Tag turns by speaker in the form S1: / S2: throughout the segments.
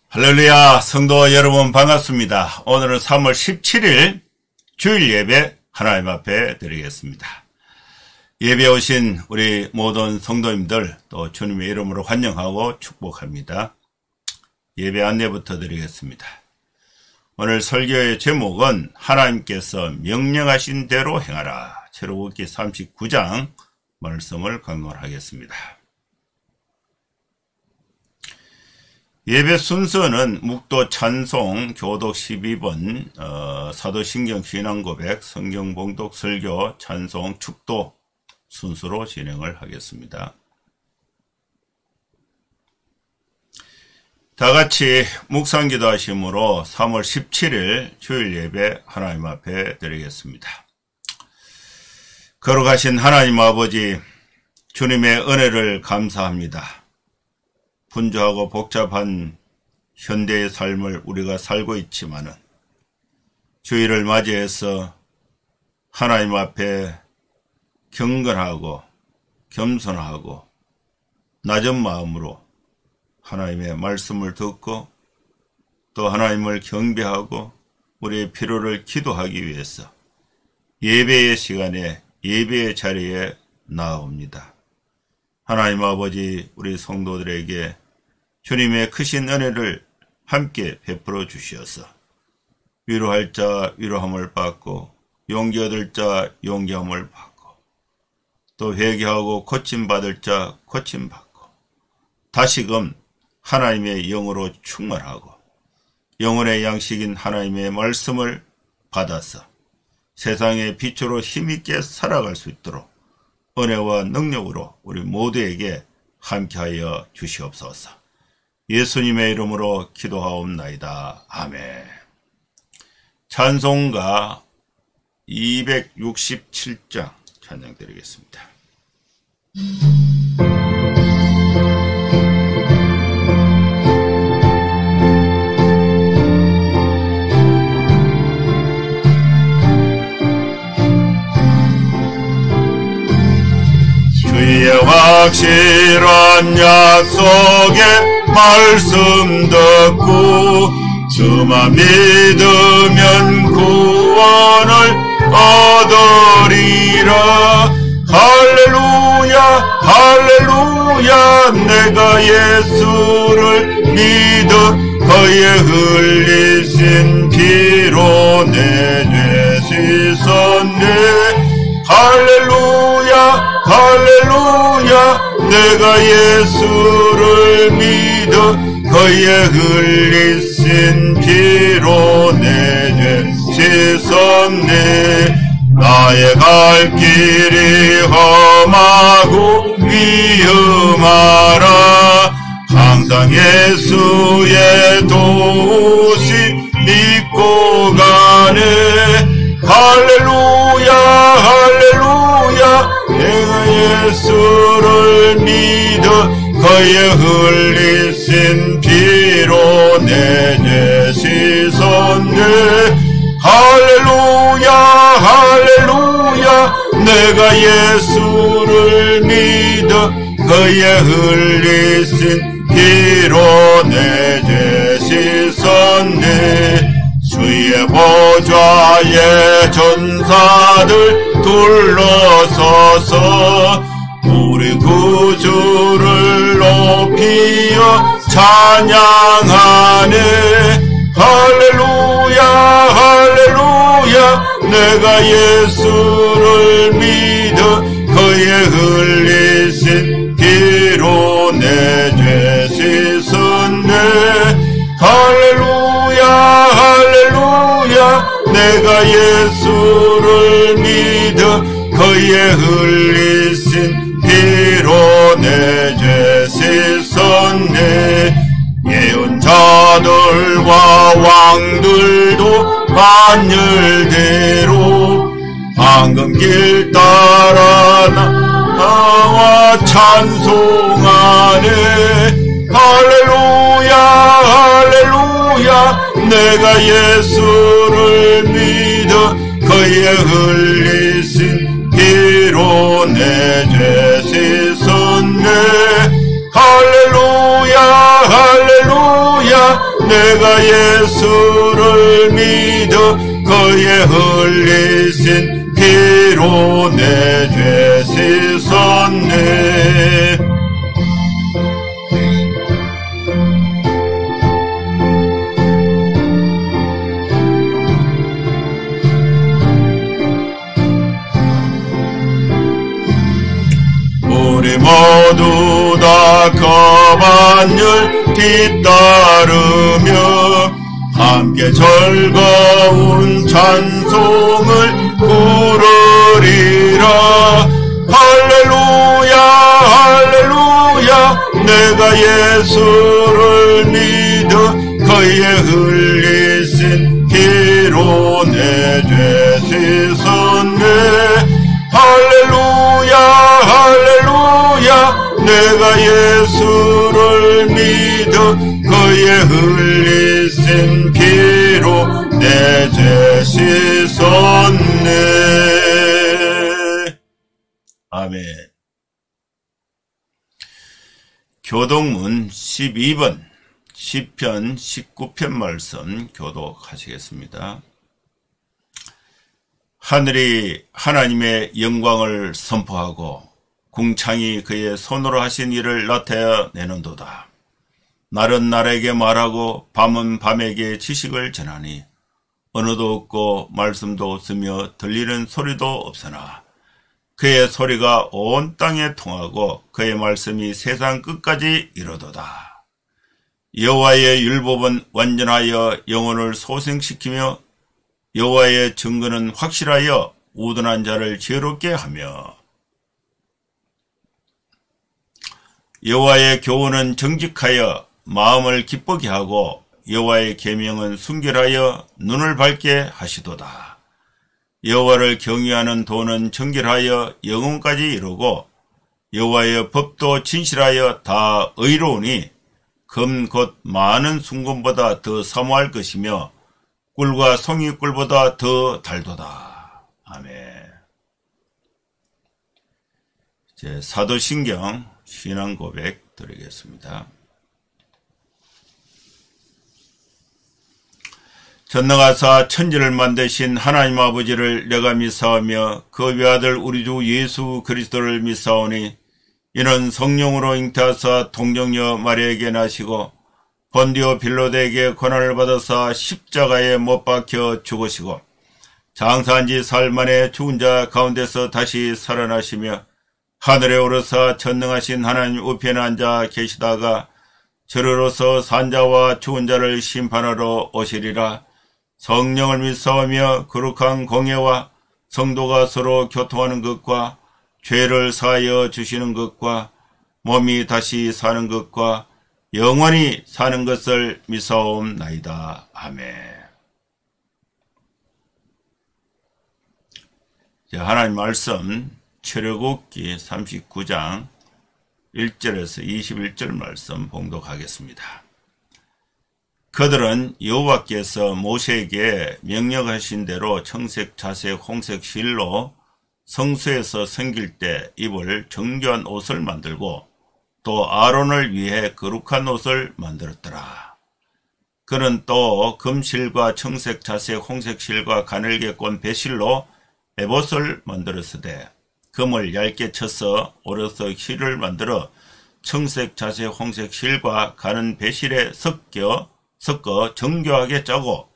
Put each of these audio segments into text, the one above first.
S1: 할렐루야, 성도 여러분 반갑습니다. 오늘은 3월 17일 주일 예배 하나님 앞에 드리겠습니다. 예배 오신 우리 모든 성도님들 또 주님의 이름으로 환영하고 축복합니다. 예배 안내부터 드리겠습니다. 오늘 설교의 제목은 하나님께서 명령하신 대로 행하라. 출애굽기 39장 말씀을 강론하겠습니다. 예배 순서는 묵도 찬송, 교독 12번, 사도신경 신앙고백, 성경봉독, 설교, 찬송, 축도 순서로 진행을 하겠습니다. 다같이 묵상기도 하심으로 3월 17일 주일 예배 하나님 앞에 드리겠습니다. 거룩하신 하나님 아버지, 주님의 은혜를 감사합니다. 분주하고 복잡한 현대의 삶을 우리가 살고 있지만은 주일을 맞이해서 하나님 앞에 경건하고 겸손하고 낮은 마음으로 하나님의 말씀을 듣고 또 하나님을 경배하고 우리의 필요를 기도하기 위해서 예배의 시간에 예배의 자리에 나아옵니다. 하나님 아버지, 우리 성도들에게 주님의 크신 은혜를 함께 베풀어 주시어서 위로할 자 위로함을 받고 용기 얻을 자 용기함을 받고 또 회개하고 고침받을 자 고침받고 다시금 하나님의 영으로 충만하고 영혼의 양식인 하나님의 말씀을 받아서 세상의 빛으로 힘있게 살아갈 수 있도록 은혜와 능력으로 우리 모두에게 함께하여 주시옵소서. 예수님의 이름으로 기도하옵나이다. 아멘. 찬송가 267장 찬양 드리겠습니다. 주의 확실한 약속에 말씀 듣고 주만 믿으면 구원을 얻으리라. 할렐루야 할렐루야, 내가 예수를 믿어 그의 흘리신 피로 내 죄 씻었네. 할렐루야 할렐루야, 내가 예수를 믿어 그의 흘리신 피로 내 죄 씻었네. 나의 갈 길이 험하고 위험하라. 항상 예수의 도우심 믿고 가네. 할렐루야 할렐루야, 내가 예수를 믿어 그의 흘리신 피로 내 죄 씻었네. 할렐루야 할렐루야, 내가 예수를 믿어 그의 흘리신 피로 내 죄 씻었네. 주의 보좌에 전사들 둘러서서 우리 구주를 높이어 찬양하네. 할렐루야 할렐루야, 내가 예수를 믿어 그의 흘리신 피로 내 죄 씻었네. 할렐루야 할렐루야, 내가 예수를 믿어 그의 흘리신 피로 내 죄 씻었네. 예언자들과 왕들도 반열대로 황금길 따라 나와 찬송하네. 할렐루야 할렐루야, 내가 예수를 믿어 그의 흘리신 피로 내 죄 씻었네. 할렐루야 할렐루야, 내가 예수를 믿어 그의 흘리신 피로 내 죄 씻었네. 우리 모두 다 거반열 뒤따르며 함께 즐거운 찬송을 부르리라. 할렐루야 할렐루야. 내가 예수를 믿어 그의 흘리신 피로 내 죄 씻었네. 할렐루야 할렐루야. 내가 예수를 믿어 그의 흘리신 피로 내 죄 씻었네. 아멘. 교독문 12번 시편 19편 말씀 교독하시겠습니다. 하늘이 하나님의 영광을 선포하고 궁창이 그의 손으로 하신 일을 나타내는도다. 날은 날에게 말하고 밤은 밤에게 지식을 전하니 언어도 없고 말씀도 없으며 들리는 소리도 없으나 그의 소리가 온 땅에 통하고 그의 말씀이 세상 끝까지 이르도다. 여호와의 율법은 완전하여 영혼을 소생시키며 여호와의 증거는 확실하여 우둔한 자를 지혜롭게 하며 여호와의 교훈은 정직하여 마음을 기쁘게 하고 여호와의 계명은 순결하여 눈을 밝게 하시도다. 여호와를 경외하는 도는 정결하여 영혼까지 이루고 여호와의 법도 진실하여 다 의로우니 금 곧 많은 순금보다 더 사모할 것이며 꿀과 송이꿀보다 더 달도다. 아멘. 이제 사도신경 신앙고백 드리겠습니다. 전능하사 천지를 만드신 하나님 아버지를 내가 믿사오며 그 외아들 우리 주 예수 그리스도를 믿사오니 이는 성령으로 잉태하사 동정녀 마리아에게 나시고 본디오 빌라도에게 고난을 받아사 십자가에 못 박혀 죽으시고 장사한 지 사흘 만에 죽은 자 가운데서 다시 살아나시며 하늘에 오르사 전능하신 하나님 우편에 앉아 계시다가 저리로서 산자와 죽은 자를 심판하러 오시리라. 성령을 믿사오며 거룩한 공예와 성도가 서로 교통하는 것과 죄를 사하여 주시는 것과 몸이 다시 사는 것과 영원히 사는 것을 믿사옵나이다. 아멘. 하나님 말씀 출애굽기 39장 1절에서 21절 말씀 봉독하겠습니다. 그들은 여호와께서 모세에게 명령하신 대로 청색, 자색, 홍색 실로 성소에서 섬길 때 입을 정결한 옷을 만들고 또 아론을 위해 거룩한 옷을 만들었더라. 그는 또 금실과 청색, 자색, 홍색 실과 가늘게 꼰 배실로 에봇을 만들었으되 금을 얇게 쳐서 오려서 실을 만들어 청색, 자색, 홍색 실과 가는 배실에 섞어 정교하게 짜고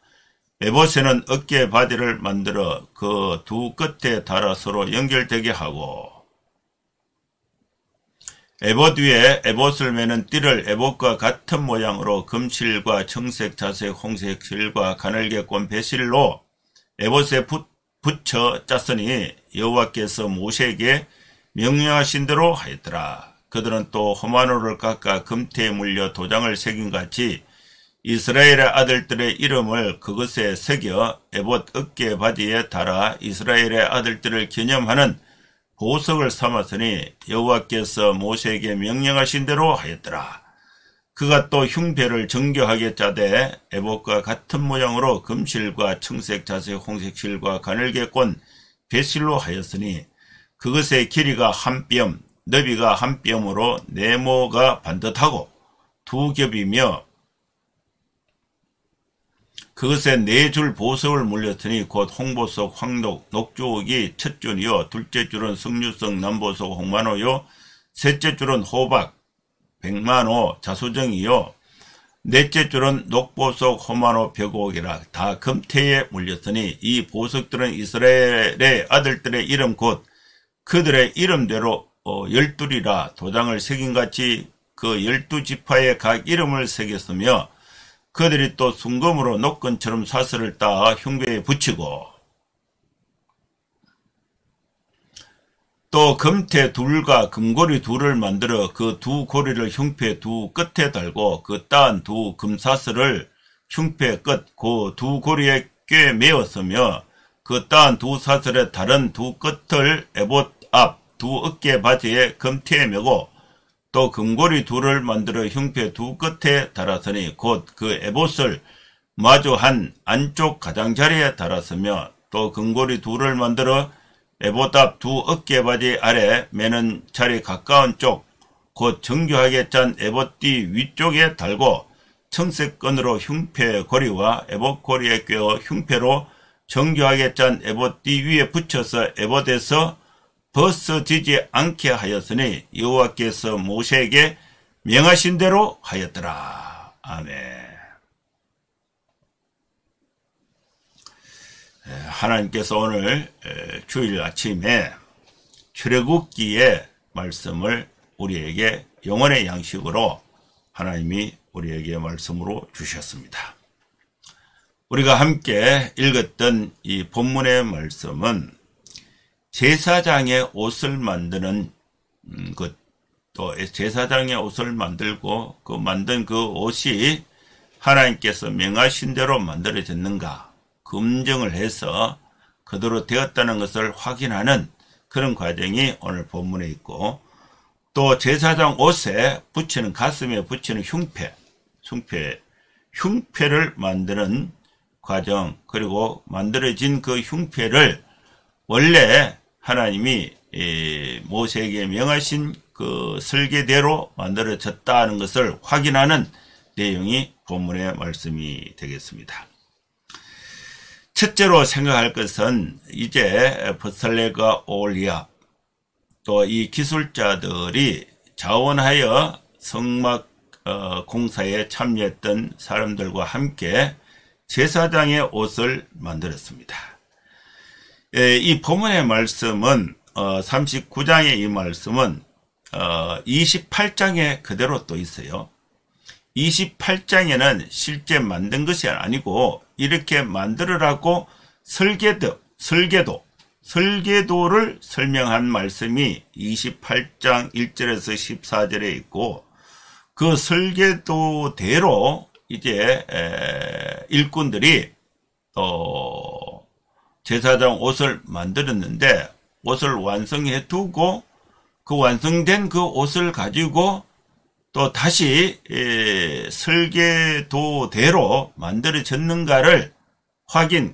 S1: 에봇에는 어깨 바디를 만들어 그 두 끝에 달아 서로 연결되게 하고 에봇 위에 에봇을 매는 띠를 에봇과 같은 모양으로 금실과 청색, 자색, 홍색 실과 가늘게 꼰 배실로 에봇에 붙여 짰으니 여호와께서 모세에게 명령하신 대로 하였더라. 그들은 또 호마노를 깎아 금태에 물려 도장을 새김같이 이스라엘의 아들들의 이름을 그것에 새겨 에봇 어깨 바디에 달아 이스라엘의 아들들을 기념하는 보석을 삼았으니 여호와께서 모세에게 명령하신 대로 하였더라. 그가 또 흉배를 정교하게 짜되 에봇과 같은 모양으로 금실과 청색, 자색, 홍색 실과 가늘게 꼰 배실로 하였으니 그것의 길이가 한 뼘, 너비가 한 뼘으로 네모가 반듯하고 두 겹이며 그것에 4줄 보석을 물렸으니 곧 홍보석, 황록, 녹주옥이 첫 줄이요. 둘째 줄은 석류석, 남보석, 홍만호요. 셋째 줄은 호박, 백만호, 자소정이요. 넷째 줄은 녹보석, 호만호, 벽옥이라 다 금태에 물렸으니 이 보석들은 이스라엘의 아들들의 이름 곧 그들의 이름대로 12이라 도장을 새긴같이 그 12지파의 각 이름을 새겼으며 그들이 또 순금으로 녹건처럼 사슬을 따 흉배에 붙이고 또 금태 둘과 금고리 둘을 만들어 그 두 고리를 흉패 두 끝에 달고 그 따은 두 금사슬을 흉패 끝 그 두 고리에 꿰 메었으며 그 따은 두 사슬의 다른 두 끝을 에봇 앞 두 어깨 바지에 금태에 메고 또 금고리 둘을 만들어 흉패 두 끝에 달았으니 곧 그 에봇을 마주한 안쪽 가장자리에 달았으며 또 금고리 둘을 만들어 에봇 앞 두 어깨 바지 아래 매는 자리 가까운 쪽 곧 정교하게 짠 에봇띠 위쪽에 달고 청색 끈으로 흉패 고리와 에봇 고리에 꿰어 흉패로 정교하게 짠 에봇띠 위에 붙여서 에봇에서 벗어지지 않게 하였으니 여호와께서 모세에게 명하신 대로 하였더라. 아멘. 하나님께서 오늘 주일 아침에 출애굽기의 말씀을 우리에게 영혼의 양식으로 하나님이 우리에게 말씀으로 주셨습니다. 우리가 함께 읽었던 이 본문의 말씀은 제사장의 옷을 만드는 것, 또 제사장의 옷을 만들고 그 만든 그 옷이 하나님께서 명하신 대로 만들어졌는가 검증을 해서 그대로 되었다는 것을 확인하는 그런 과정이 오늘 본문에 있고 또 제사장 옷에 붙이는 가슴에 붙이는 흉패를 만드는 과정 그리고 만들어진 그 흉패를 원래 하나님이 모세에게 명하신 그 설계대로 만들어졌다는 것을 확인하는 내용이 본문의 말씀이 되겠습니다. 첫째로 생각할 것은 이제 버살레가 오홀리압 또 이 기술자들이 자원하여 성막 공사에 참여했던 사람들과 함께 제사장의 옷을 만들었습니다. 이 본문의 말씀은 39장의 이 말씀은 28장에 그대로 또 있어요. 28장에는 실제 만든 것이 아니고 이렇게 만들으라고 설계도를 설명한 말씀이 28장 1절에서 14절에 있고 그 설계도대로 이제 일꾼들이 제사장 옷을 만들었는데 옷을 완성해 두고 그 완성된 그 옷을 가지고 또 다시 설계도대로 만들어졌는가를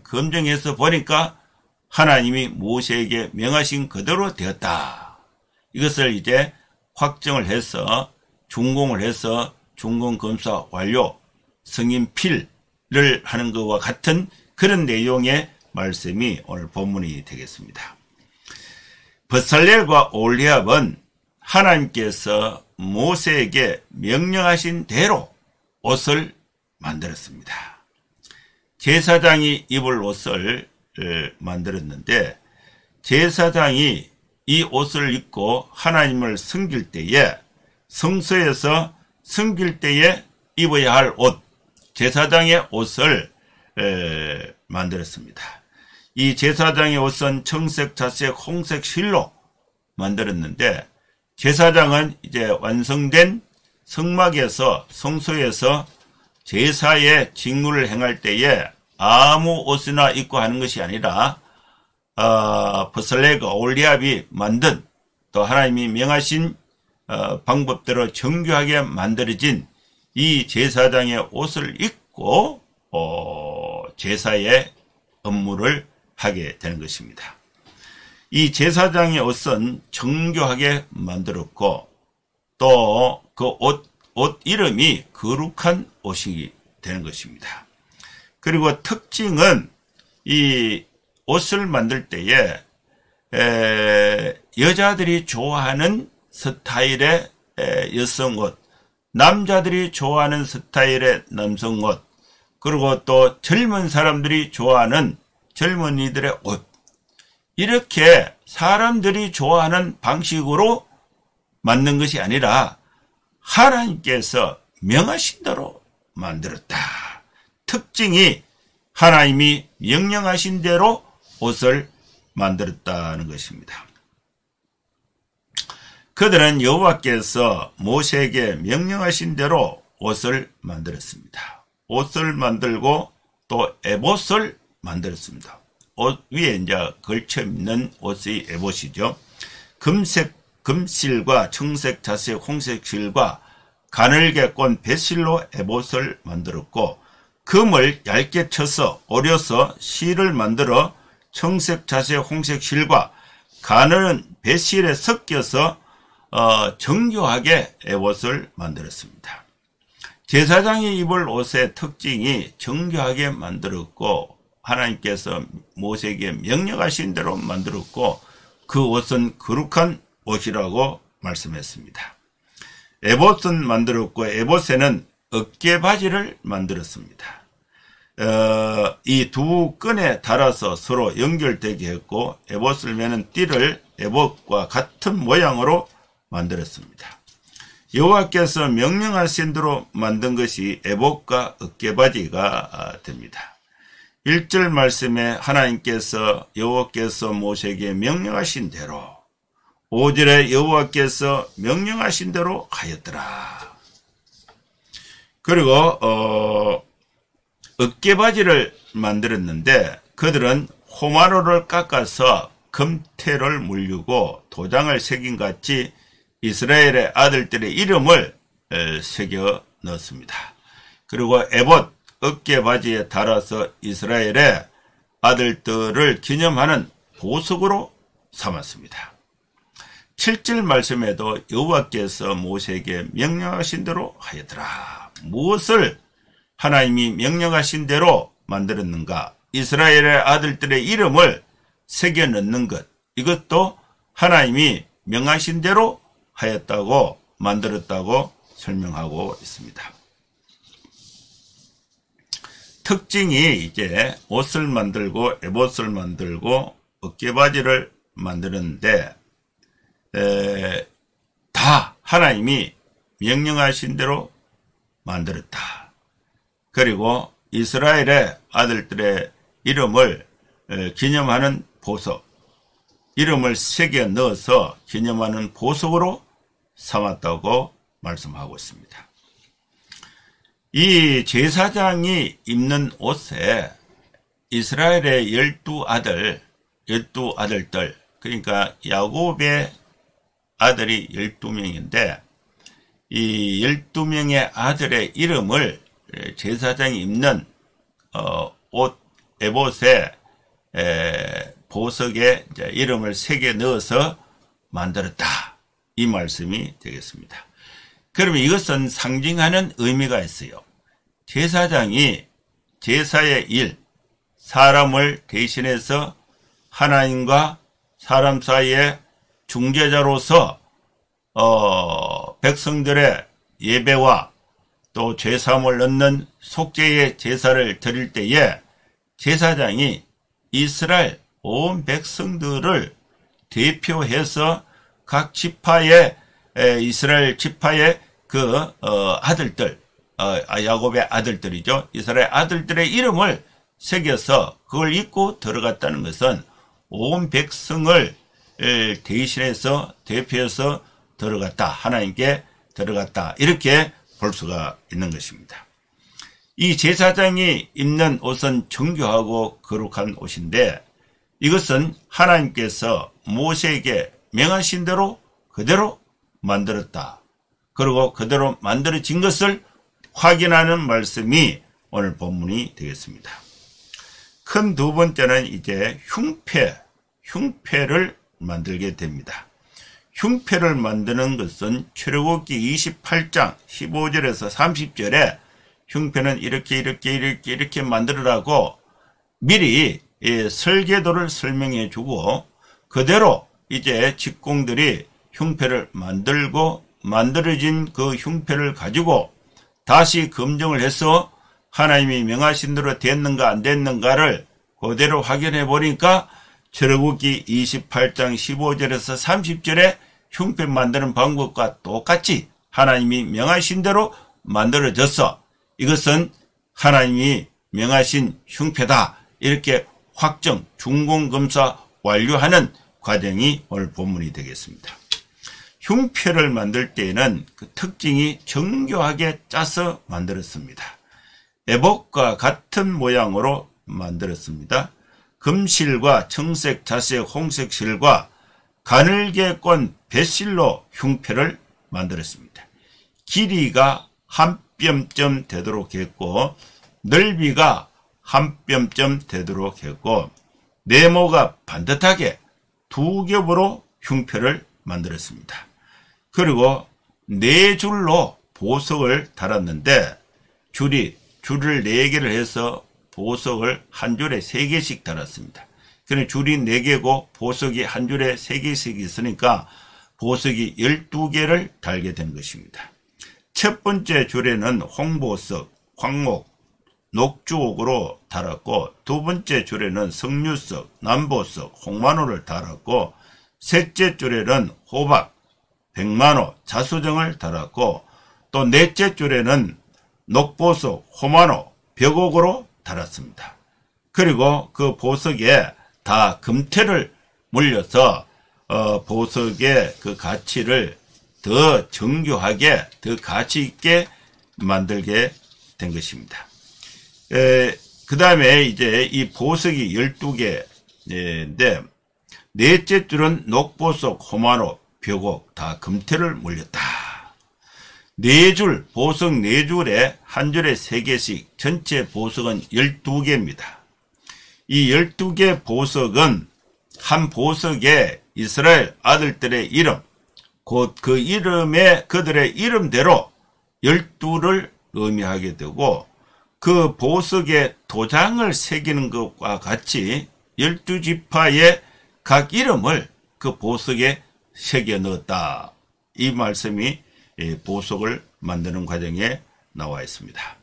S1: 검증해서 보니까 하나님이 모세에게 명하신 그대로 되었다. 이것을 이제 확정을 해서 준공을 해서 준공검사 완료 승인필을 하는 것과 같은 그런 내용의 말씀이 오늘 본문이 되겠습니다. 버살렐과 오홀리압은 하나님께서 모세에게 명령하신 대로 옷을 만들었습니다. 제사장이 입을 옷을 만들었는데 제사장이 이 옷을 입고 하나님을 섬길 때에 성소에서 섬길 때에 입어야 할 옷, 제사장의 옷을 만들었습니다. 이 제사장의 옷은 청색, 자색, 홍색 실로 만들었는데 제사장은 이제 완성된 성막에서 성소에서 제사의 직무를 행할 때에 아무 옷이나 입고 하는 것이 아니라 버살레가 오홀리압이 만든 또 하나님이 명하신 방법대로 정교하게 만들어진 이 제사장의 옷을 입고 제사의 업무를 하게 되는 것입니다. 이 제사장의 옷은 정교하게 만들었고 또 그 옷 이름이 거룩한 옷이 되는 것입니다. 그리고 특징은 이 옷을 만들 때에 여자들이 좋아하는 스타일의 여성 옷, 남자들이 좋아하는 스타일의 남성 옷, 그리고 또 젊은 사람들이 좋아하는 젊은이들의 옷, 이렇게 사람들이 좋아하는 방식으로 만든 것이 아니라 하나님께서 명하신 대로 만들었다. 특징이 하나님이 명령하신 대로 옷을 만들었다는 것입니다. 그들은 여호와께서 모세에게 명령하신 대로 옷을 만들었습니다. 옷을 만들고 또 에봇을 만들었습니다. 옷 위에 이제 걸쳐 입는 옷의 에봇이죠. 금실과 청색, 자색, 홍색 실과 가늘게 꼰 배실로 에봇을 만들었고, 금을 얇게 쳐서 오려서 실을 만들어 청색, 자색, 홍색 실과 가늘은 배실에 섞여서 정교하게 에봇을 만들었습니다. 제사장이 입을 옷의 특징이 정교하게 만들었고, 하나님께서 모세에게 명령하신 대로 만들었고, 그 옷은 거룩한 옷이라고 말씀했습니다. 에봇은 만들었고, 에봇에는 어깨바지를 만들었습니다. 이 두 끈에 달아서 서로 연결되게 했고, 에봇을 매는 띠를 에봇과 같은 모양으로 만들었습니다. 여호와께서 명령하신 대로 만든 것이 에봇과 어깨바지가 됩니다. 1절 말씀에 하나님께서 여호와께서 모세에게 명령하신 대로, 5절에 여호와께서 명령하신 대로 하였더라. 그리고 어깨바지를 만들었는데, 그들은 호마로를 깎아서 금태를 물리고 도장을 새긴 같이 이스라엘의 아들들의 이름을 새겨 넣었습니다. 그리고 에봇 어깨바지에 달아서 이스라엘의 아들들을 기념하는 보석으로 삼았습니다. 7절 말씀에도 여호와께서 모세에게 명령하신 대로 하였더라. 무엇을 하나님이 명령하신 대로 만들었는가? 이스라엘의 아들들의 이름을 새겨 넣는 것, 이것도 하나님이 명하신 대로 하였다고, 만들었다고 설명하고 있습니다. 특징이 이제 옷을 만들고 에봇을 만들고 어깨바지를 만드는데, 다 하나님이 명령하신 대로 만들었다. 그리고 이스라엘의 아들들의 이름을 기념하는 보석, 이름을 새겨 넣어서 기념하는 보석으로 삼았다고 말씀하고 있습니다. 이 제사장이 입는 옷에 이스라엘의 12아들들, 그러니까 야곱의 아들이 12명인데, 이 12명의 아들의 이름을 제사장이 입는 옷, 에봇에 보석에 이름을 새겨 넣어서 만들었다, 이 말씀이 되겠습니다. 그러면 이것은 상징하는 의미가 있어요. 제사장이 제사의 일, 사람을 대신해서 하나님과 사람 사이에 중재자로서 백성들의 예배와 또 죄사함을 얻는 속죄의 제사를 드릴 때에 제사장이 이스라엘 온 백성들을 대표해서 각 지파의, 이스라엘 지파의 그 아들들, 야곱의 아들들이죠. 이스라엘 아들들의 이름을 새겨서 그걸 입고 들어갔다는 것은 온 백성을 대신해서, 대표해서 들어갔다, 하나님께 들어갔다, 이렇게 볼 수가 있는 것입니다. 이 제사장이 입는 옷은 정교하고 거룩한 옷인데, 이것은 하나님께서 모세에게 명하신 대로 그대로 만들었다, 그리고 그대로 만들어진 것을 확인하는 말씀이 오늘 본문이 되겠습니다. 큰 두 번째는 이제 흉패를 만들게 됩니다. 흉패를 만드는 것은 출애굽기 28장 15절에서 30절에 흉패는 이렇게 만들으라고 미리 설계도를 설명해 주고 그대로 이제 직공들이 흉패를 만들고 만들어진 그 흉패를 가지고 다시 검증을 해서 하나님이 명하신 대로 됐는가 안 됐는가를 그대로 확인해 보니까 출애굽기 28장 15절에서 30절에 흉패 만드는 방법과 똑같이 하나님이 명하신 대로 만들어졌어. 이것은 하나님이 명하신 흉패다. 이렇게 확정, 준공검사 완료하는 과정이 오늘 본문이 되겠습니다. 흉패를 만들 때에는 그 특징이 정교하게 짜서 만들었습니다. 에봇과 같은 모양으로 만들었습니다. 금실과 청색, 자색, 홍색 실과 가늘게 꼰 뱃실로 흉패를 만들었습니다. 길이가 한 뼘쯤 되도록 했고 넓이가 한 뼘쯤 되도록 했고 네모가 반듯하게 두 겹으로 흉패를 만들었습니다. 그리고 네 줄로 보석을 달았는데 줄을 4개를 해서 보석을 한 줄에 3개씩 달았습니다. 그러니까 줄이 4개고 보석이 한 줄에 3개씩 있으니까 보석이 12개를 달게 된 것입니다. 첫 번째 줄에는 홍보석, 황목, 녹주옥으로 달았고 두 번째 줄에는 석류석, 남보석, 홍만호를 달았고 셋째 줄에는 호박, 백만호, 자수정을 달았고 또 넷째 줄에는 녹보석, 호만호, 벽옥으로 달았습니다. 그리고 그 보석에 다 금태를 물려서 보석의 그 가치를 더 정교하게 더 가치 있게 만들게 된 것입니다. 그 다음에 이제 이 보석이 12개인데 넷째 줄은 녹보석, 호만호, 벽옥 다 금태를 물렸다. 4줄, 보석 4줄에 한 줄에 3개씩 전체 보석은 12개입니다. 이 12개 보석은 한 보석에 이스라엘 아들들의 이름, 곧 그 이름에 그들의 이름대로 12를 의미하게 되고 그 보석에 도장을 새기는 것과 같이 12지파의 각 이름을 그 보석에 새겨 넣었다. 이 말씀이 보석을 만드는 과정에 나와 있습니다.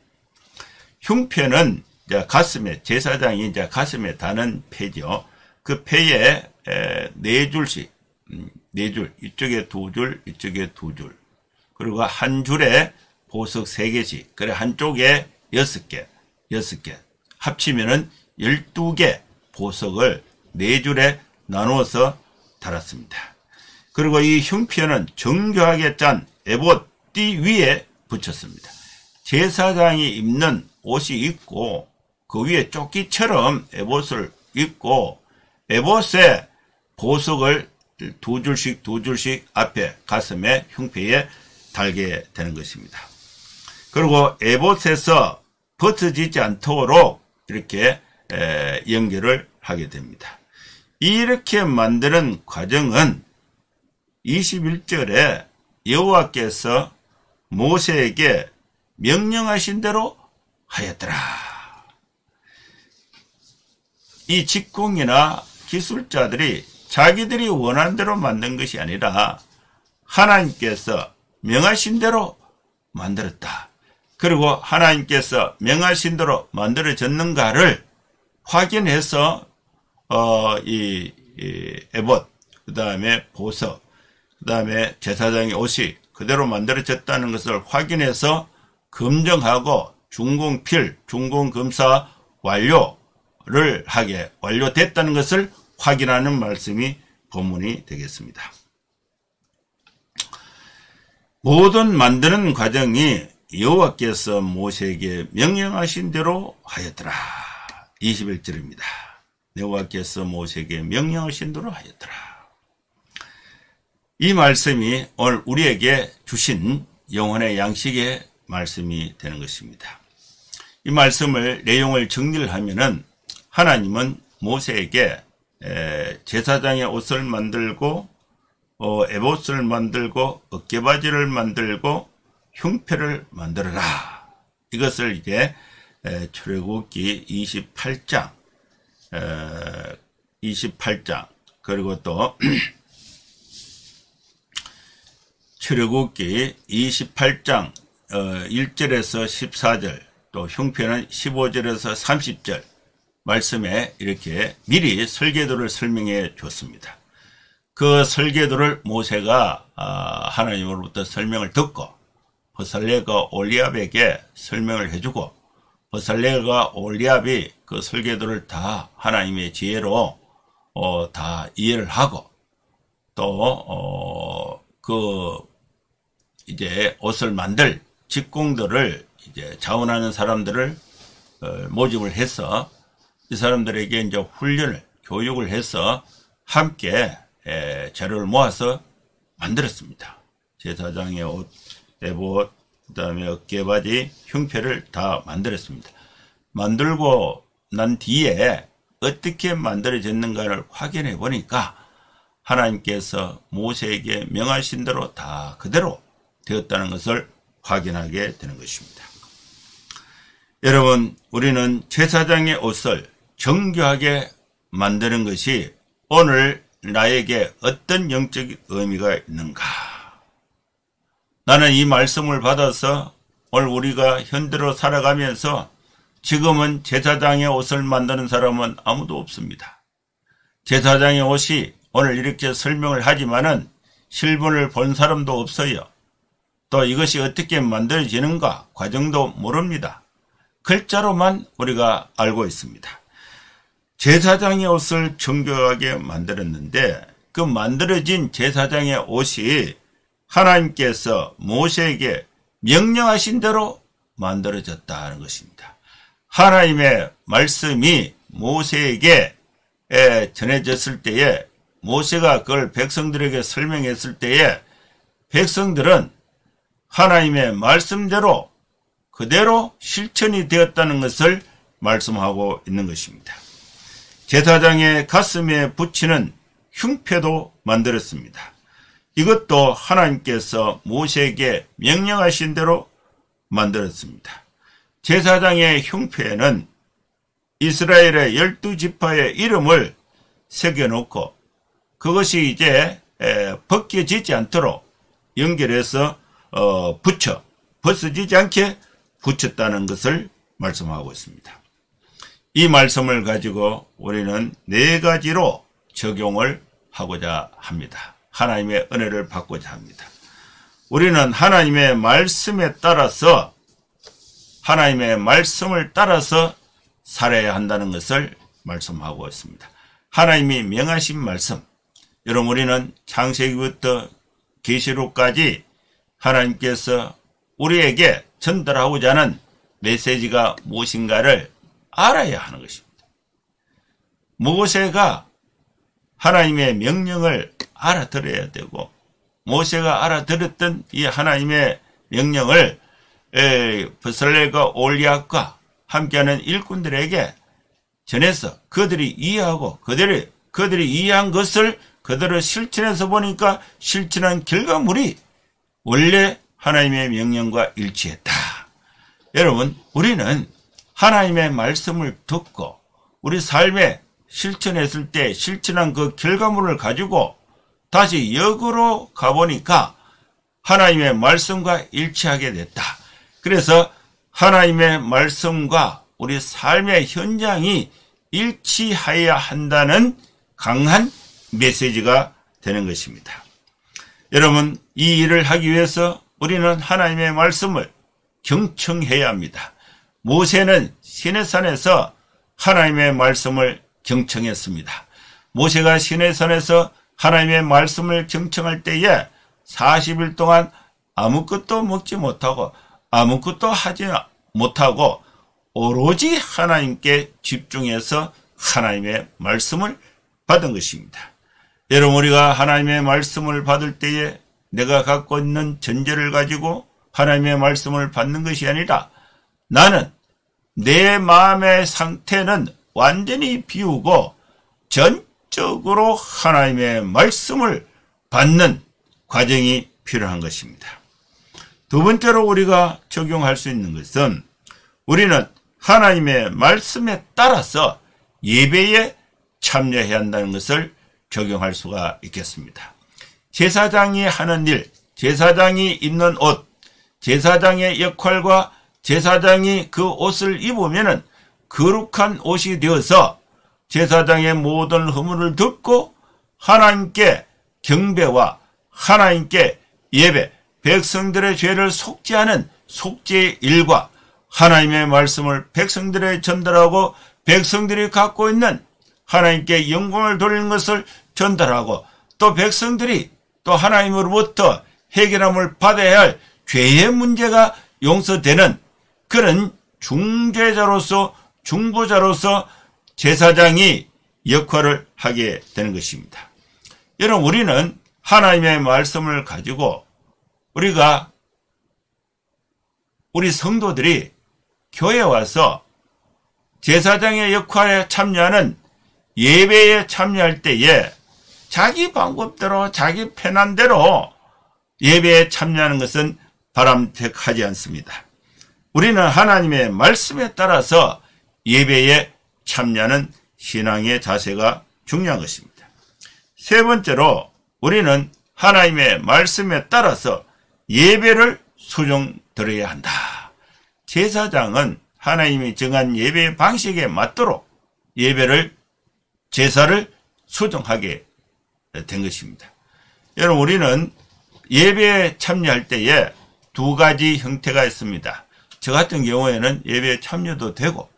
S1: 흉패는 가슴에 제사장이 이제 가슴에 다는 패죠. 그 패에 4줄씩 4줄 이쪽에 2줄 이쪽에 2줄 그리고 한 줄에 보석 3개씩 그래 한쪽에 6개 합치면은 12개 보석을 4줄에 나누어서 달았습니다. 그리고 이 흉패는 정교하게 짠 에봇 띠 위에 붙였습니다. 제사장이 입는 옷이 있고 그 위에 조끼처럼 에봇을 입고 에봇에 보석을 2줄씩 앞에 가슴에 흉패에 달게 되는 것입니다. 그리고 에봇에서 벗어지지 않도록 이렇게 연결을 하게 됩니다. 이렇게 만드는 과정은 21절에 여호와께서 모세에게 명령하신 대로 하였더라. 이 직공이나 기술자들이 자기들이 원하는 대로 만든 것이 아니라 하나님께서 명하신 대로 만들었다. 그리고 하나님께서 명하신 대로 만들어졌는가를 확인해서 이 에봇, 그 다음에 보석, 그 다음에 제사장의 옷이 그대로 만들어졌다는 것을 확인해서 검증하고 준공필, 준공검사 완료를 하게 완료됐다는 것을 확인하는 말씀이 본문이 되겠습니다. 모든 만드는 과정이 여호와께서 모세에게 명령하신 대로 하였더라. 21절입니다. 여호와께서 모세에게 명령하신 대로 하였더라. 이 말씀이 오늘 우리에게 주신 영혼의 양식의 말씀이 되는 것입니다. 이 말씀을 내용을 정리를 하면은 하나님은 모세에게 제사장의 옷을 만들고 에봇을 만들고 어깨바지를 만들고 흉패를 만들어라 이것을 이제 출애굽기 28장 그리고 또 출애굽기 28장 1절에서 14절 또 흉패는 15절에서 30절 말씀에 이렇게 미리 설계도를 설명해 줬습니다. 그 설계도를 모세가 하나님으로부터 설명을 듣고 버살레가 올리압에게 설명을 해주고 버살레가 올리압이 그 설계도를 다 하나님의 지혜로 다 이해를 하고 또 이제 옷을 만들 직공들을 이제 자원하는 사람들을 모집을 해서 이 사람들에게 이제 훈련을 교육을 해서 함께 재료를 모아서 만들었습니다. 제사장의 옷, 에봇, 그 다음에 어깨바지, 흉패를 다 만들었습니다. 만들고 난 뒤에 어떻게 만들어졌는가를 확인해 보니까 하나님께서 모세에게 명하신 대로 다 그대로 되었다는 것을 확인하게 되는 것입니다. 여러분, 우리는 제사장의 옷을 정교하게 만드는 것이 오늘 나에게 어떤 영적 의미가 있는가? 나는 이 말씀을 받아서 오늘 우리가 현대로 살아가면서 지금은 제사장의 옷을 만드는 사람은 아무도 없습니다. 제사장의 옷이 오늘 이렇게 설명을 하지만은 실물을 본 사람도 없어요. 또 이것이 어떻게 만들어지는가 과정도 모릅니다. 글자로만 우리가 알고 있습니다. 제사장의 옷을 정교하게 만들었는데 그 만들어진 제사장의 옷이 하나님께서 모세에게 명령하신 대로 만들어졌다는 것입니다. 하나님의 말씀이 모세에게 전해졌을 때에 모세가 그걸 백성들에게 설명했을 때에 백성들은 하나님의 말씀대로 그대로 실천이 되었다는 것을 말씀하고 있는 것입니다. 제사장의 가슴에 붙이는 흉패도 만들었습니다. 이것도 하나님께서 모세에게 명령하신 대로 만들었습니다. 제사장의 흉패에는 이스라엘의 12지파의 이름을 새겨놓고 그것이 이제 벗겨지지 않도록 연결해서 벗어지지 않게 붙였다는 것을 말씀하고 있습니다. 이 말씀을 가지고 우리는 4가지로 적용을 하고자 합니다. 하나님의 은혜를 받고자 합니다. 우리는 하나님의 말씀에 따라서 하나님의 말씀을 따라서 살아야 한다는 것을 말씀하고 있습니다. 하나님이 명하신 말씀, 여러분 우리는 창세기부터 계시록까지 하나님께서 우리에게 전달하고자 하는 메시지가 무엇인가를 알아야 하는 것입니다. 모세가 하나님의 명령을 알아들어야 되고 모세가 알아들었던 이 하나님의 명령을 버살레가 올리압과 함께하는 일꾼들에게 전해서 그들이 이해하고 그들이 이해한 것을 그대로 실천해서 보니까 실천한 결과물이 원래 하나님의 명령과 일치했다. 여러분, 우리는 하나님의 말씀을 듣고 우리 삶에 실천했을 때 실천한 그 결과물을 가지고 다시 역으로 가보니까 하나님의 말씀과 일치하게 됐다. 그래서 하나님의 말씀과 우리 삶의 현장이 일치해야 한다는 강한 메시지가 되는 것입니다. 여러분, 이 일을 하기 위해서 우리는 하나님의 말씀을 경청해야 합니다. 모세는 시내산에서 하나님의 말씀을 경청했습니다. 모세가 시내산에서 하나님의 말씀을 경청할 때에 40일 동안 아무것도 먹지 못하고 아무것도 하지 못하고 오로지 하나님께 집중해서 하나님의 말씀을 받은 것입니다. 여러분, 우리가 하나님의 말씀을 받을 때에 내가 갖고 있는 전제를 가지고 하나님의 말씀을 받는 것이 아니라 나는 내 마음의 상태는 완전히 비우고 전적으로 하나님의 말씀을 받는 과정이 필요한 것입니다. 두 번째로 우리가 적용할 수 있는 것은 우리는 하나님의 말씀에 따라서 예배에 참여해야 한다는 것을 적용할 수가 있겠습니다. 제사장이 하는 일, 제사장이 입는 옷, 제사장의 역할과 제사장이 그 옷을 입으면은 거룩한 옷이 되어서 제사장의 모든 허물을 덮고 하나님께 경배와 하나님께 예배, 백성들의 죄를 속죄하는 속죄의 일과 하나님의 말씀을 백성들에 전달하고 백성들이 갖고 있는 하나님께 영광을 돌리는 것을 전달하고 또 백성들이 또 하나님으로부터 해결함을 받아야 할 죄의 문제가 용서되는 그런 중재자로서 중보자로서 제사장이 역할을 하게 되는 것입니다. 여러분, 우리는 하나님의 말씀을 가지고 우리 성도들이 교회에 와서 제사장의 역할에 참여하는 예배에 참여할 때에 자기 방법대로 자기 편한 대로 예배에 참여하는 것은 바람직하지 않습니다. 우리는 하나님의 말씀에 따라서 예배에 참여하는 신앙의 자세가 중요한 것입니다. 세 번째로 우리는 하나님의 말씀에 따라서 예배를 수종 드려야 한다. 제사장은 하나님이 정한 예배 방식에 맞도록 제사를 수종하게 된 것입니다. 여러분, 우리는 예배에 참여할 때에 두 가지 형태가 있습니다. 저 같은 경우에는 예배에 참여도 되고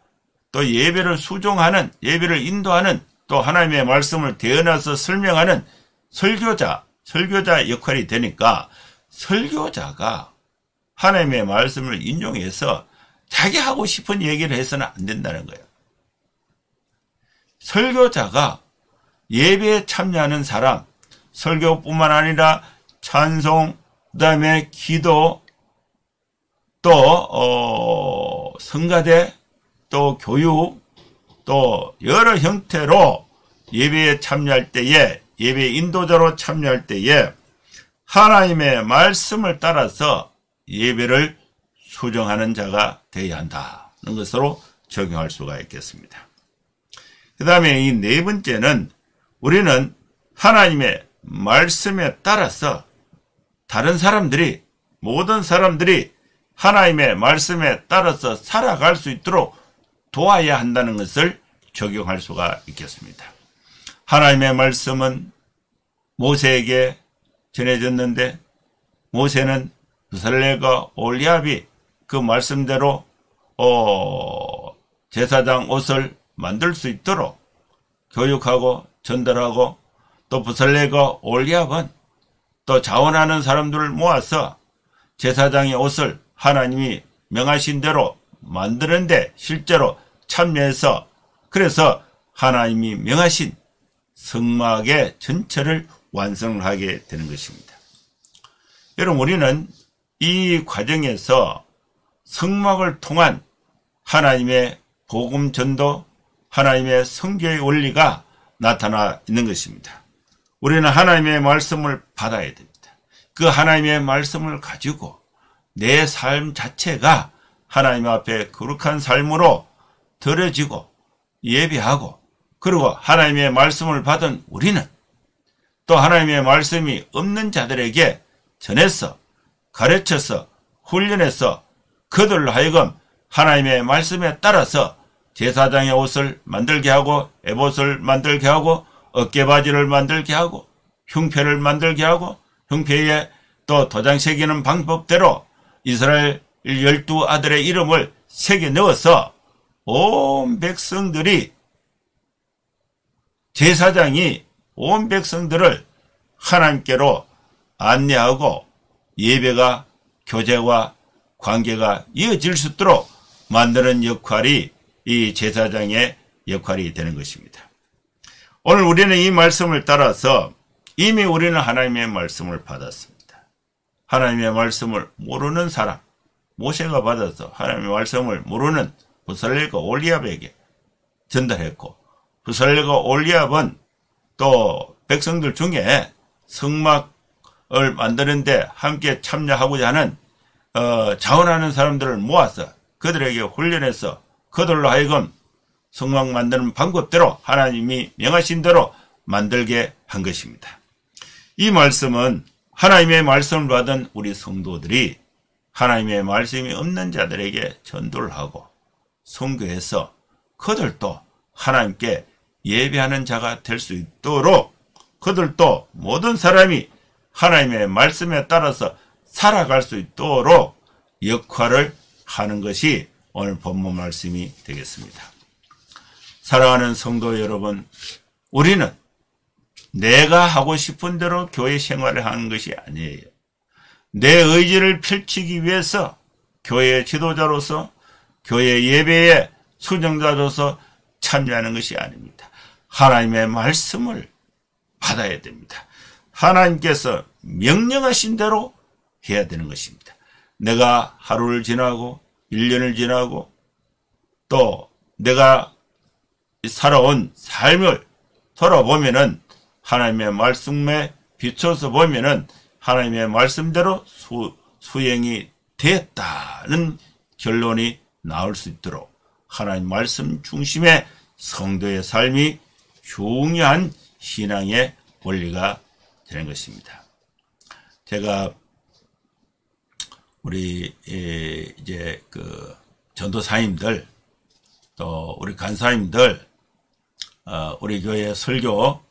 S1: 또 예배를 수종하는, 예배를 인도하는, 또 하나님의 말씀을 대언해서 설명하는 설교자 역할이 되니까 설교자가 하나님의 말씀을 인용해서 자기 하고 싶은 얘기를 해서는 안 된다는 거예요. 설교자가 예배에 참여하는 사람, 설교뿐만 아니라 찬송, 그다음에 기도, 또 성가대, 또 교육, 또 여러 형태로 예배에 참여할 때에, 예배 인도자로 참여할 때에 하나님의 말씀을 따라서 예배를 수정하는 자가 되어야 한다는 것으로 적용할 수가 있겠습니다. 그 다음에 이 네 번째는 우리는 하나님의 말씀에 따라서 모든 사람들이 하나님의 말씀에 따라서 살아갈 수 있도록 도와야 한다는 것을 적용할 수가 있겠습니다. 하나님의 말씀은 모세에게 전해졌는데 모세는 부살렐과 올리압이 그 말씀대로 제사장 옷을 만들 수 있도록 교육하고 전달하고, 또 부살렐과 올리압은 또 자원하는 사람들을 모아서 제사장의 옷을 하나님이 명하신 대로 만드는데 실제로 참여해서, 그래서 하나님이 명하신 성막의 전체를 완성을 하게 되는 것입니다. 여러분, 우리는 이 과정에서 성막을 통한 하나님의 복음 전도, 하나님의 선교의 원리가 나타나 있는 것입니다. 우리는 하나님의 말씀을 받아야 됩니다. 그 하나님의 말씀을 가지고 내 삶 자체가 하나님 앞에 거룩한 삶으로 드려지고 예배하고, 그리고 하나님의 말씀을 받은 우리는 또 하나님의 말씀이 없는 자들에게 전해서 가르쳐서 훈련해서 그들로 하여금 하나님의 말씀에 따라서 제사장의 옷을 만들게 하고, 에봇을 만들게 하고, 어깨바지를 만들게 하고, 흉패를 만들게 하고, 흉패에 또 도장 새기는 방법대로 이스라엘 12아들의 이름을 새겨 넣어서 온 백성들이, 제사장이 온 백성들을 하나님께로 안내하고 예배가, 교제와 관계가 이어질 수 있도록 만드는 역할이 이 제사장의 역할이 되는 것입니다. 오늘 우리는 이 말씀을 따라서 이미 우리는 하나님의 말씀을 받았습니다. 하나님의 말씀을 모르는 사람, 모세가 받아서 하나님의 말씀을 모르는 부살렐과 올리압에게 전달했고, 부살렐과 올리압은 또 백성들 중에 성막을 만드는데 함께 참여하고자 하는 자원하는 사람들을 모아서 그들에게 훈련해서 그들로 하여금 성막 만드는 방법대로 하나님이 명하신 대로 만들게 한 것입니다. 이 말씀은 하나님의 말씀을 받은 우리 성도들이 하나님의 말씀이 없는 자들에게 전도를 하고 선교해서 그들도 하나님께 예배하는 자가 될 수 있도록 그들도 모든 사람이 하나님의 말씀에 따라서 살아갈 수 있도록 역할을 하는 것이 오늘 본문 말씀이 되겠습니다. 사랑하는 성도 여러분, 우리는 내가 하고 싶은 대로 교회 생활을 하는 것이 아니에요. 내 의지를 펼치기 위해서 교회 지도자로서 교회 예배의 수정자로서 참여하는 것이 아닙니다. 하나님의 말씀을 받아야 됩니다. 하나님께서 명령하신 대로 해야 되는 것입니다. 내가 하루를 지나고 1년을 지나고 또 내가 살아온 삶을 돌아보면은 하나님의 말씀에 비춰서 보면은 하나님의 말씀대로 수행이 됐다는 결론이 나올 수 있도록 하나님 말씀 중심의 성도의 삶이 중요한 신앙의 원리가 되는 것입니다. 제가 우리 이제 그 전도사님들 또 우리 간사님들 우리 교회 설교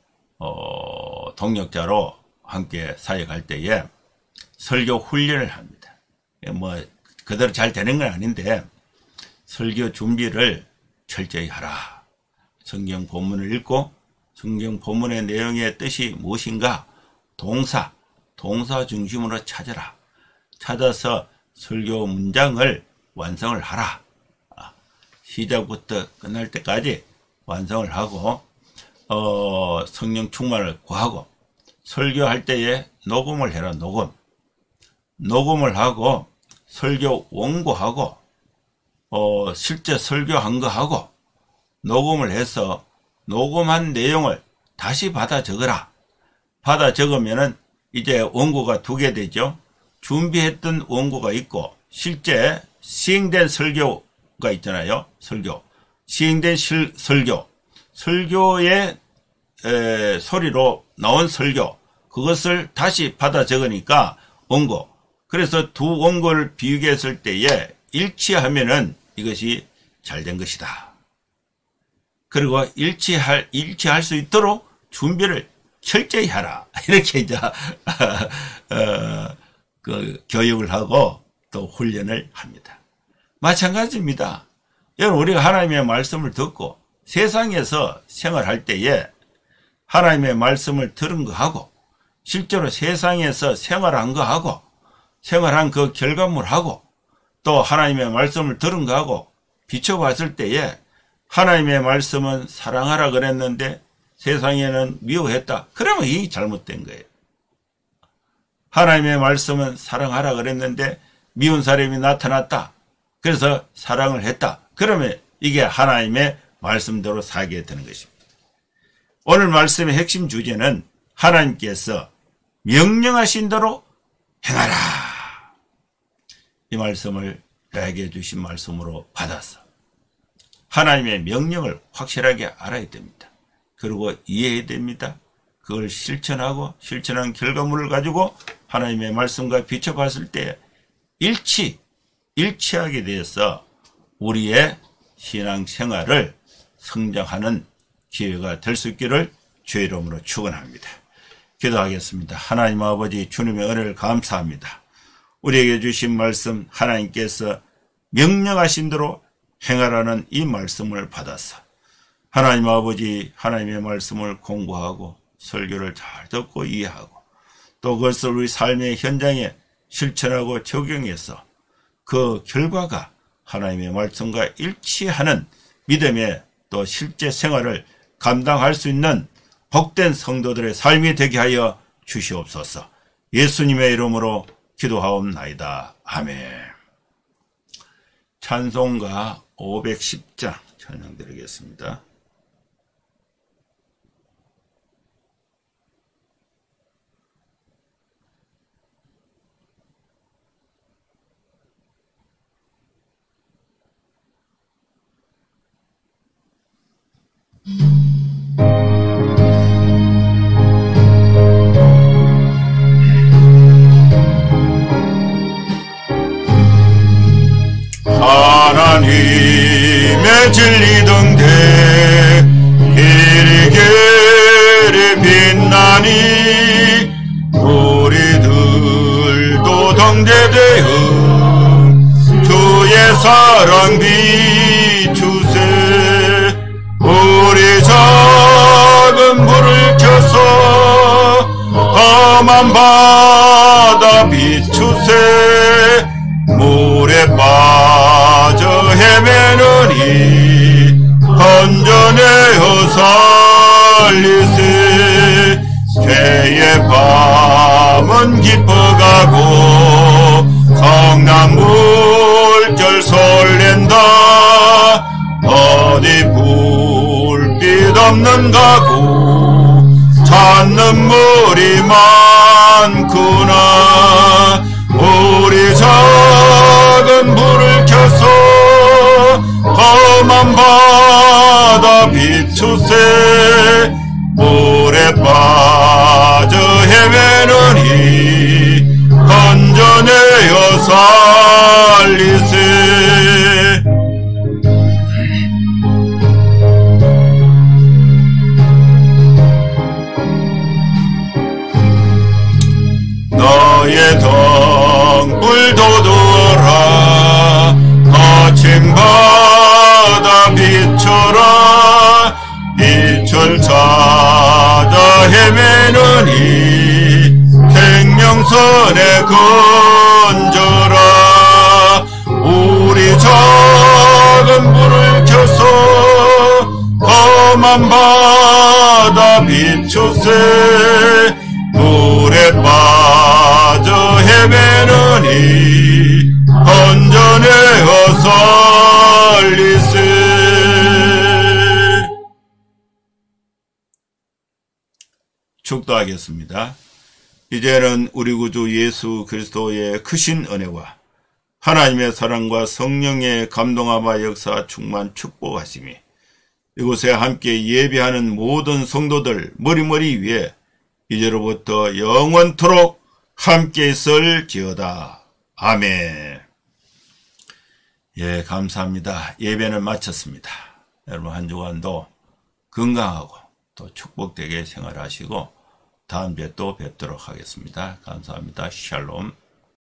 S1: 동역자로 함께 사역할 때에 설교 훈련을 합니다. 뭐 그대로 잘 되는 건 아닌데 설교 준비를 철저히 하라. 성경 본문을 읽고 성경 본문의 내용의 뜻이 무엇인가 동사 중심으로 찾아라. 찾아서 설교 문장을 완성을 하라. 시작부터 끝날 때까지 완성을 하고 성령 충만을 구하고 설교할 때에 녹음을 해라. 녹음을 하고 설교 원고하고 실제 설교한 거 하고 녹음을 해서 녹음한 내용을 다시 받아 적어라. 받아 적으면은 이제 원고가 2개 되죠. 준비했던 원고가 있고 실제 시행된 설교가 있잖아요. 시행된 설교의 소리로 나온 설교 그것을 다시 받아 적으니까 원고. 그래서 두 원고를 비교했을 때에 일치하면은 이것이 잘된 것이다. 그리고 일치할 수 있도록 준비를 철저히 하라. 이렇게 이제 그 교육을 하고 또 훈련을 합니다. 마찬가지입니다. 여러분 우리가 하나님의 말씀을 듣고 세상에서 생활할 때에 하나님의 말씀을 들은 거하고 실제로 세상에서 생활한 거하고 생활한 그 결과물하고 또 하나님의 말씀을 들은 거하고 비춰봤을 때에 하나님의 말씀은 사랑하라 그랬는데 세상에는 미워했다. 그러면 이게 잘못된 거예요. 하나님의 말씀은 사랑하라 그랬는데 미운 사람이 나타났다. 그래서 사랑을 했다. 그러면 이게 하나님의 말씀대로 살게 되는 것입니다. 오늘 말씀의 핵심 주제는 하나님께서 명령하신 대로 행하라. 이 말씀을 나에게 주신 말씀으로 받아서 하나님의 명령을 확실하게 알아야 됩니다. 그리고 이해해야 됩니다. 그걸 실천하고 실천한 결과물을 가지고 하나님의 말씀과 비춰봤을 때 일치하게 되어서 우리의 신앙생활을 성장하는 기회가 될 수 있기를 주의 이름으로 축원합니다. 기도하겠습니다. 하나님 아버지 주님의 은혜를 감사합니다. 우리에게 주신 말씀 하나님께서 명령하신 대로 행하라는 이 말씀을 받아서 하나님 아버지 하나님의 말씀을 공부하고 설교를 잘 듣고 이해하고 또 그것을 우리 삶의 현장에 실천하고 적용해서 그 결과가 하나님의 말씀과 일치하는 믿음의 또 실제 생활을 감당할 수 있는 복된 성도들의 삶이 되게 하여 주시옵소서. 예수님의 이름으로 기도하옵나이다. 아멘. 찬송가 510장 찬양드리겠습니다. 진리등대 길이길이 빛나니 우리들도 등대되어 주의 사랑 비추세. 우리 작은 불을 켜서 험한 바다 비추세. 물에 빠져 헤매느니 건져내어 살리세. 죄의 밤은 깊어가고 성난 물결 설렌다. 어디 불빛 없는 가구 찾는 물이 많구나. 우리 작은 불을 켜서 험한 바다 비추세. 물에 빠져 헤매느니 건져내어 살리세. 너의 등불 돋우어라. 거친 바다 비춰라. 빛을 찾아 헤매느니 생명선에 건져라. 우리 작은 불을 켜서 험한 바다 비추세. 물에 빠져 헤매느니 건져내어 살리세. 축도하겠습니다. 이제는 우리 구주 예수 그리스도의 크신 은혜와 하나님의 사랑과 성령의 감동하마 역사 충만 축복하심이 이곳에 함께 예배하는 모든 성도들 머리머리 위에 이제로부터 영원토록 함께 있을지어다. 아멘. 예, 감사합니다. 예배는 마쳤습니다. 여러분 한 주간도 건강하고 또 축복되게 생활하시고 다음 주에 또 뵙도록 하겠습니다. 감사합니다. 샬롬.